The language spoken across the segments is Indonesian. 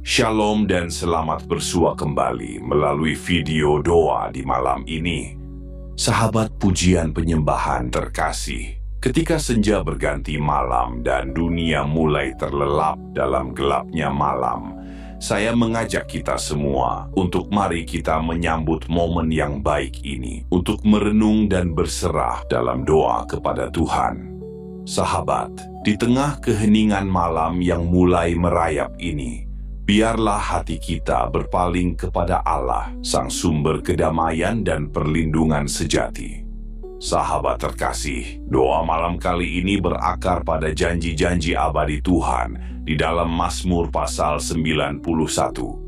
Shalom dan selamat bersua kembali melalui video doa di malam ini. Sahabat pujian penyembahan terkasih, ketika senja berganti malam dan dunia mulai terlelap dalam gelapnya malam, saya mengajak kita semua untuk mari kita menyambut momen yang baik ini untuk merenung dan berserah dalam doa kepada Tuhan. Sahabat, di tengah keheningan malam yang mulai merayap ini, biarlah hati kita berpaling kepada Allah, Sang Sumber kedamaian dan perlindungan sejati. Sahabat terkasih, doa malam kali ini berakar pada janji-janji abadi Tuhan di dalam Mazmur pasal 91,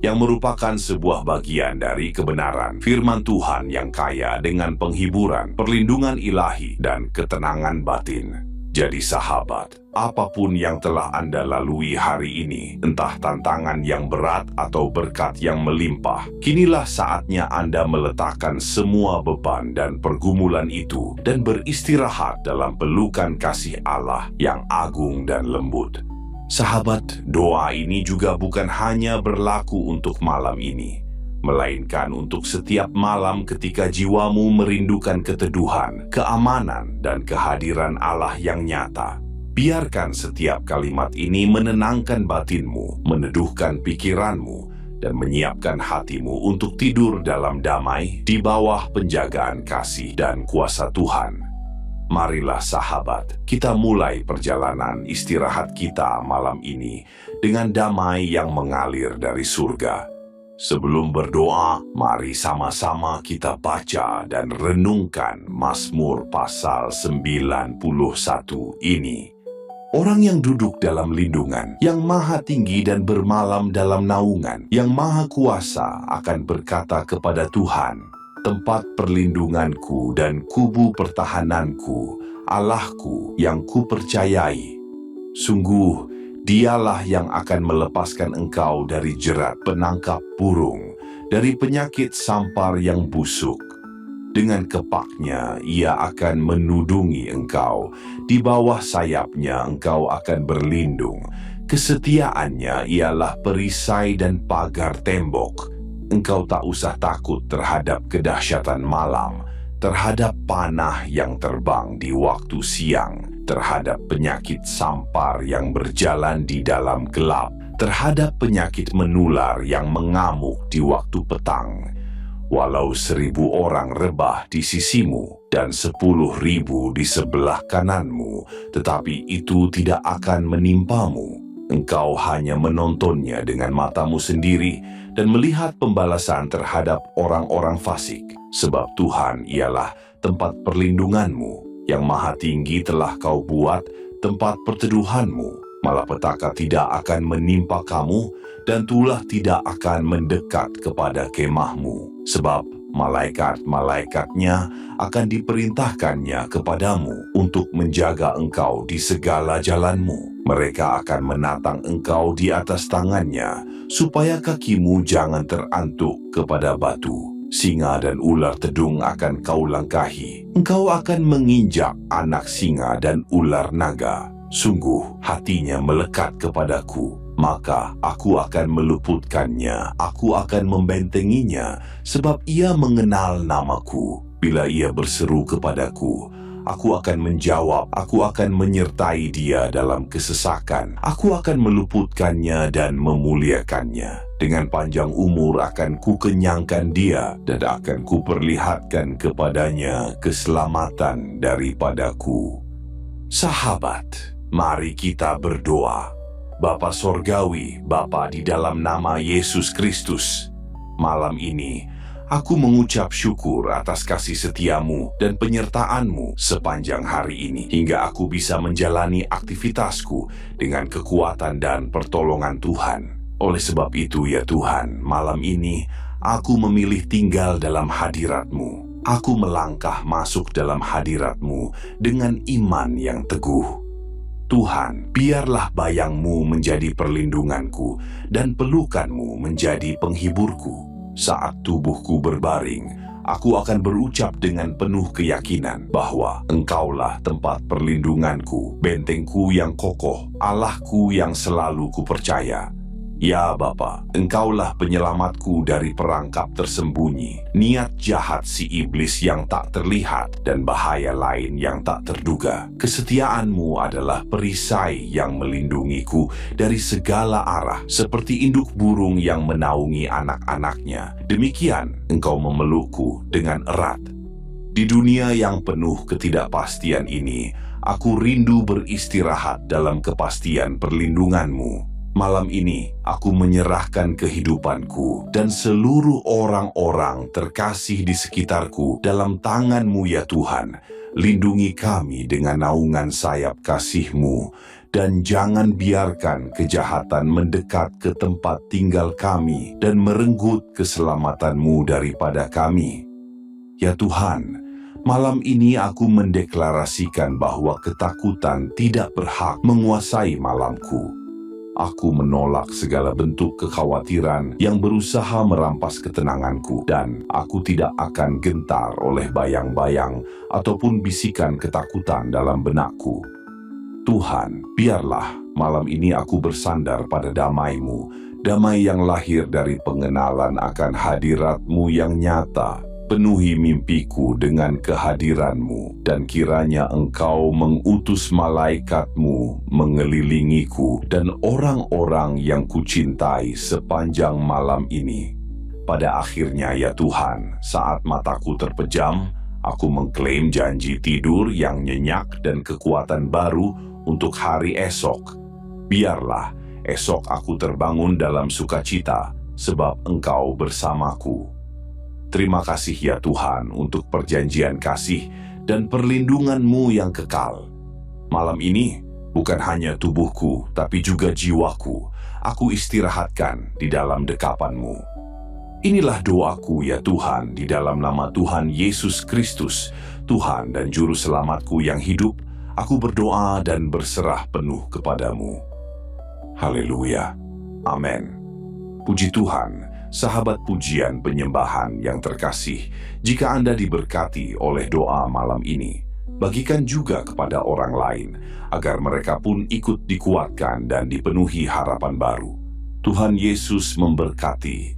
yang merupakan sebuah bagian dari kebenaran firman Tuhan yang kaya dengan penghiburan, perlindungan ilahi, dan ketenangan batin. Jadi sahabat, apapun yang telah Anda lalui hari ini, entah tantangan yang berat atau berkat yang melimpah, kinilah saatnya Anda meletakkan semua beban dan pergumulan itu dan beristirahat dalam pelukan kasih Allah yang agung dan lembut. Sahabat, doa ini juga bukan hanya berlaku untuk malam ini, melainkan untuk setiap malam ketika jiwamu merindukan keteduhan, keamanan, dan kehadiran Allah yang nyata. Biarkan setiap kalimat ini menenangkan batinmu, meneduhkan pikiranmu, dan menyiapkan hatimu untuk tidur dalam damai di bawah penjagaan kasih dan kuasa Tuhan. Marilah sahabat, kita mulai perjalanan istirahat kita malam ini dengan damai yang mengalir dari surga. Sebelum berdoa, mari sama-sama kita baca dan renungkan Mazmur pasal 91 ini. Orang yang duduk dalam lindungan, yang maha tinggi dan bermalam dalam naungan, yang maha kuasa akan berkata kepada Tuhan, tempat perlindunganku dan kubu pertahananku, Allahku yang kupercayai. Sungguh, Dialah yang akan melepaskan engkau dari jerat penangkap burung, dari penyakit sampar yang busuk. Dengan kepaknya ia akan menudungi engkau, di bawah sayapnya engkau akan berlindung. Kesetiaannya ialah perisai dan pagar tembok. Engkau tak usah takut terhadap kedahsyatan malam, terhadap panah yang terbang di waktu siang, terhadap penyakit sampar yang berjalan di dalam gelap, terhadap penyakit menular yang mengamuk di waktu petang. Walau 1000 orang rebah di sisimu dan 10.000 di sebelah kananmu, tetapi itu tidak akan menimpamu. Engkau hanya menontonnya dengan matamu sendiri dan melihat pembalasan terhadap orang-orang fasik, sebab Tuhan ialah tempat perlindunganmu. Yang maha tinggi telah kau buat tempat perteduhanmu, malapetaka tidak akan menimpa kamu, dan tulah tidak akan mendekat kepada kemahmu. Sebab malaikat-malaikatnya akan diperintahkannya kepadamu untuk menjaga engkau di segala jalanmu. Mereka akan menatang engkau di atas tangannya, supaya kakimu jangan terantuk kepada batu. Singa dan ular tedung akan kau langkahi. Engkau akan menginjak anak singa dan ular naga. Sungguh hatinya melekat kepadaku, maka aku akan meluputkannya. Aku akan membentenginya, sebab ia mengenal namaku. Bila ia berseru kepadaku, aku akan menjawab. Aku akan menyertai dia dalam kesesakan. Aku akan meluputkannya dan memuliakannya. Dengan panjang umur akan kukenyangkan dia, dan akan kuperlihatkan kepadanya keselamatan daripadaku. Sahabat, mari kita berdoa. Bapa Sorgawi, Bapa di dalam nama Yesus Kristus, malam ini aku mengucap syukur atas kasih setiamu dan penyertaanmu sepanjang hari ini, hingga aku bisa menjalani aktivitasku dengan kekuatan dan pertolongan Tuhan. Oleh sebab itu ya Tuhan, malam ini aku memilih tinggal dalam hadirat-Mu. Aku melangkah masuk dalam hadirat-Mu dengan iman yang teguh. Tuhan, biarlah bayang-Mu menjadi perlindunganku dan pelukan-Mu menjadi penghiburku. Saat tubuhku berbaring, aku akan berucap dengan penuh keyakinan bahwa Engkaulah tempat perlindunganku, bentengku yang kokoh, Allahku yang selalu kupercaya. Ya Bapa, Engkaulah penyelamatku dari perangkap tersembunyi, niat jahat si iblis yang tak terlihat, dan bahaya lain yang tak terduga. Kesetiaan-Mu adalah perisai yang melindungiku dari segala arah, seperti induk burung yang menaungi anak-anaknya. Demikian Engkau memelukku dengan erat. Di dunia yang penuh ketidakpastian ini, aku rindu beristirahat dalam kepastian perlindungan-Mu. Malam ini, aku menyerahkan kehidupanku dan seluruh orang-orang terkasih di sekitarku dalam tangan-Mu ya Tuhan. Lindungi kami dengan naungan sayap kasih-Mu, dan jangan biarkan kejahatan mendekat ke tempat tinggal kami dan merenggut keselamatan-Mu daripada kami. Ya Tuhan, malam ini aku mendeklarasikan bahwa ketakutan tidak berhak menguasai malamku. Aku menolak segala bentuk kekhawatiran yang berusaha merampas ketenanganku, dan aku tidak akan gentar oleh bayang-bayang ataupun bisikan ketakutan dalam benakku. Tuhan, biarlah malam ini aku bersandar pada damai-Mu, damai yang lahir dari pengenalan akan hadirat-Mu yang nyata. Penuhi mimpiku dengan kehadiran-Mu, dan kiranya Engkau mengutus malaikat-Mu mengelilingiku dan orang-orang yang kucintai sepanjang malam ini. Pada akhirnya ya Tuhan, saat mataku terpejam, aku mengklaim janji tidur yang nyenyak dan kekuatan baru untuk hari esok. Biarlah esok aku terbangun dalam sukacita, sebab Engkau bersamaku. Terima kasih ya Tuhan untuk perjanjian kasih dan perlindungan-Mu yang kekal. Malam ini, bukan hanya tubuhku, tapi juga jiwaku, aku istirahatkan di dalam dekapan-Mu. Inilah doaku ya Tuhan, di dalam nama Tuhan Yesus Kristus, Tuhan dan Juru Selamatku yang hidup, aku berdoa dan berserah penuh kepadamu. Haleluya. Amin. Puji Tuhan. Sahabat pujian penyembahan yang terkasih, jika Anda diberkati oleh doa malam ini, bagikan juga kepada orang lain, agar mereka pun ikut dikuatkan dan dipenuhi harapan baru. Tuhan Yesus memberkati.